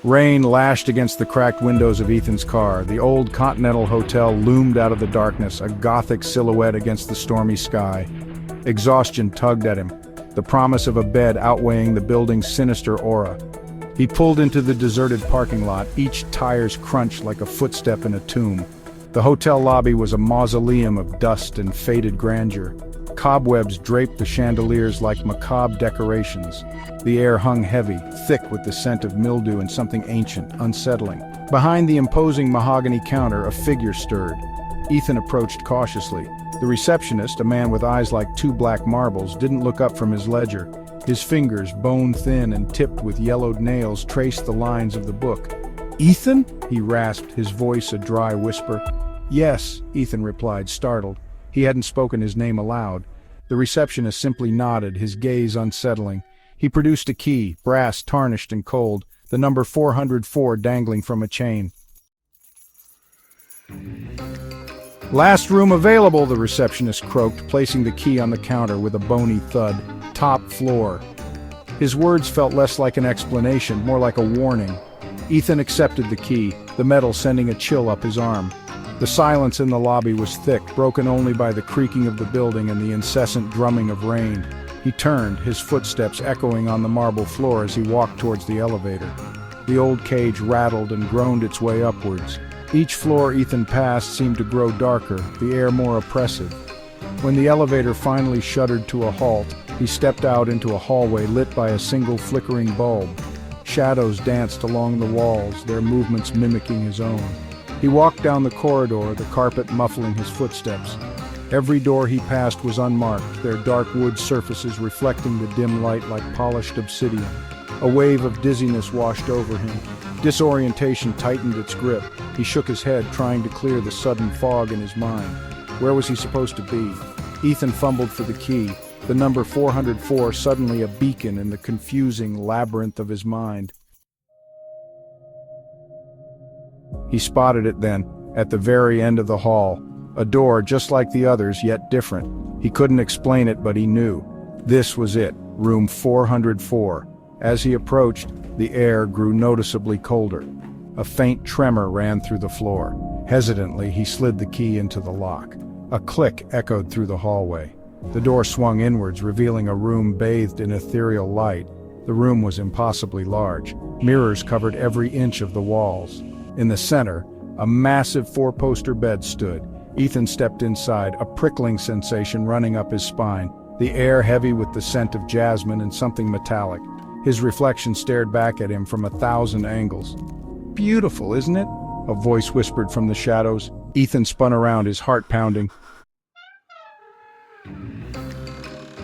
Rain lashed against the cracked windows of Ethan's car. The old Continental Hotel loomed out of the darkness, a gothic silhouette against the stormy sky. Exhaustion tugged at him, the promise of a bed outweighing the building's sinister aura. He pulled into the deserted parking lot, each tire's crunch like a footstep in a tomb. The hotel lobby was a mausoleum of dust and faded grandeur. Cobwebs draped the chandeliers like macabre decorations. The air hung heavy, thick with the scent of mildew and something ancient, unsettling. Behind the imposing mahogany counter, a figure stirred. Ethan approached cautiously. The receptionist, a man with eyes like two black marbles, didn't look up from his ledger. His fingers, bone-thin and tipped with yellowed nails, traced the lines of the book. "Ethan?" he rasped, his voice a dry whisper. "Yes," Ethan replied, startled. He hadn't spoken his name aloud. The receptionist simply nodded, his gaze unsettling. He produced a key, brass, tarnished and cold, the number 404 dangling from a chain. "Last room available," the receptionist croaked, placing the key on the counter with a bony thud. "Top floor." His words felt less like an explanation, more like a warning. Ethan accepted the key, the metal sending a chill up his arm. The silence in the lobby was thick, broken only by the creaking of the building and the incessant drumming of rain. He turned, his footsteps echoing on the marble floor as he walked towards the elevator. The old cage rattled and groaned its way upwards. Each floor Ethan passed seemed to grow darker, the air more oppressive. When the elevator finally shuddered to a halt, he stepped out into a hallway lit by a single flickering bulb. Shadows danced along the walls, their movements mimicking his own. He walked down the corridor, the carpet muffling his footsteps. Every door he passed was unmarked, their dark wood surfaces reflecting the dim light like polished obsidian. A wave of dizziness washed over him. Disorientation tightened its grip. He shook his head, trying to clear the sudden fog in his mind. Where was he supposed to be? Ethan fumbled for the key, the number 404 suddenly a beacon in the confusing labyrinth of his mind. He spotted it then, at the very end of the hall. A door just like the others, yet different. He couldn't explain it, but he knew. This was it, room 404. As he approached, the air grew noticeably colder. A faint tremor ran through the floor. Hesitantly, he slid the key into the lock. A click echoed through the hallway. The door swung inwards, revealing a room bathed in ethereal light. The room was impossibly large. Mirrors covered every inch of the walls. In the center, a massive four-poster bed stood. Ethan stepped inside, a prickling sensation running up his spine, the air heavy with the scent of jasmine and something metallic. His reflection stared back at him from 1,000 angles. "Beautiful, isn't it?" a voice whispered from the shadows. Ethan spun around, his heart pounding.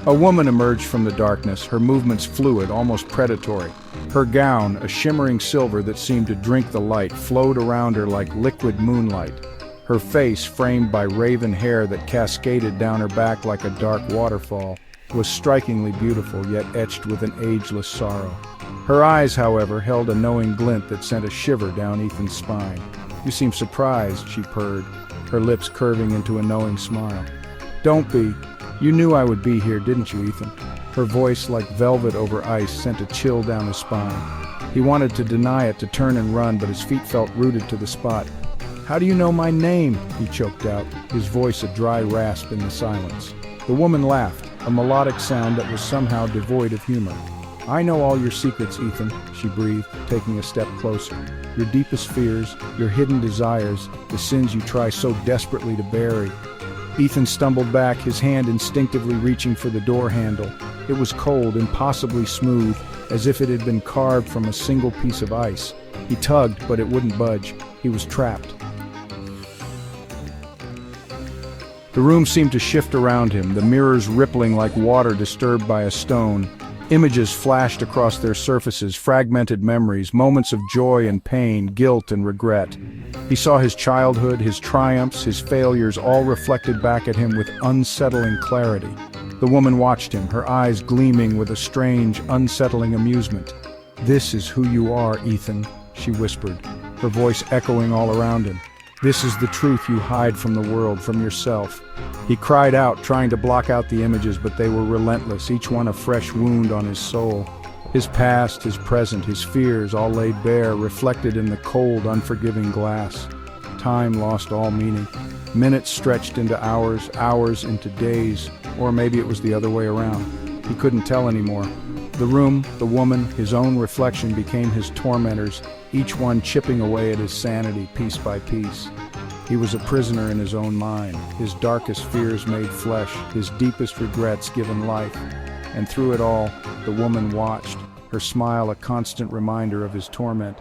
A woman emerged from the darkness, her movements fluid, almost predatory. Her gown, a shimmering silver that seemed to drink the light, flowed around her like liquid moonlight. Her face, framed by raven hair that cascaded down her back like a dark waterfall, was strikingly beautiful, yet etched with an ageless sorrow. Her eyes, however, held a knowing glint that sent a shiver down Ethan's spine. "You seem surprised," she purred, her lips curving into a knowing smile. "Don't be. You knew I would be here, didn't you, Ethan?" Her voice, like velvet over ice, sent a chill down his spine. He wanted to deny it, to turn and run, but his feet felt rooted to the spot. "How do you know my name?" he choked out, his voice a dry rasp in the silence. The woman laughed, a melodic sound that was somehow devoid of humor. "I know all your secrets, Ethan," she breathed, taking a step closer. "Your deepest fears, your hidden desires, the sins you try so desperately to bury." Ethan stumbled back, his hand instinctively reaching for the door handle. It was cold, impossibly smooth, as if it had been carved from a single piece of ice. He tugged, but it wouldn't budge. He was trapped. The room seemed to shift around him, the mirrors rippling like water disturbed by a stone. Images flashed across their surfaces, fragmented memories, moments of joy and pain, guilt and regret. He saw his childhood, his triumphs, his failures, all reflected back at him with unsettling clarity. The woman watched him, her eyes gleaming with a strange, unsettling amusement. "This is who you are, Ethan," she whispered, her voice echoing all around him. "This is the truth you hide from the world, from yourself." He cried out, trying to block out the images, but they were relentless, each one a fresh wound on his soul. His past, his present, his fears all laid bare, reflected in the cold, unforgiving glass. Time lost all meaning. Minutes stretched into hours, hours into days, or maybe it was the other way around. He couldn't tell anymore. The room, the woman, his own reflection became his tormentors, each one chipping away at his sanity piece by piece. He was a prisoner in his own mind, his darkest fears made flesh, his deepest regrets given life. And through it all, the woman watched, her smile a constant reminder of his torment.